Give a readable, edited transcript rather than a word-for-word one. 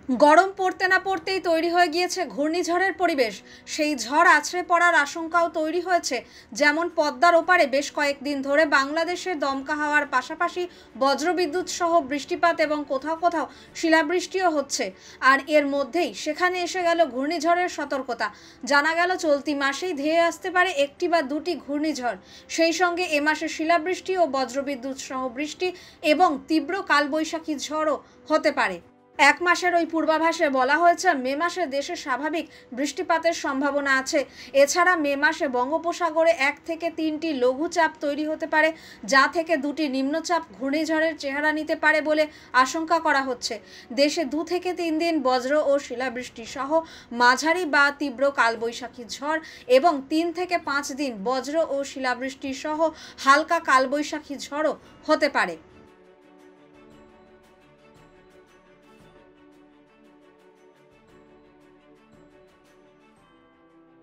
গরম পড়তে না পড়তেই তৈরি হয়ে গিয়েছে ঘূর্ণিঝড়ের পরিবেশ। সেই ঝড় আছড়ে পড়ার আশঙ্কাও তৈরি হয়েছে। যেমন পদ্মার ওপারে বেশ কয়েকদিন ধরে বাংলাদেশের দমকা হাওয়ার পাশাপাশি বজ্রবিদ্যুৎ সহ বৃষ্টিপাত এবং কোথাও কোথাও শিলাবৃষ্টিও হচ্ছে। আর এর মধ্যেই সেখানে এসে গেল ঘূর্ণিঝড়ের সতর্কতা। জানা গেল চলতি মাসেই ধেয়ে আসতে পারে একটি বা দুটি ঘূর্ণিঝড়। সেই সঙ্গে এ মাসে শিলাবৃষ্টি ও বজ্রবিদ্যুৎ সহ বৃষ্টি এবং তীব্র কালবৈশাখী ঝড়ও হতে পারে। এক মাসের ওই পূর্বাভাসে বলা হয়েছে মে মাসে দেশে স্বাভাবিক বৃষ্টিপাতের সম্ভাবনা আছে। এছাড়া মে মাসে বঙ্গোপসাগরে 1 থেকে 3টি লঘুচাপ তৈরি হতে পারে, যা থেকে 2টি নিম্নচাপ ঘূর্ণিঝড়ের চেহারা নিতে পারে বলে আশঙ্কা করা হচ্ছে। দেশে 2 থেকে 3 দিন বজ্র ও শিলাবৃষ্টি সহ মাঝারি বা তীব্র কালবৈশাখী ঝড় এবং 3 থেকে 5 দিন বজ্র ও শিলাবৃষ্টি সহ হালকা কালবৈশাখী ঝড়ও হতে পারে।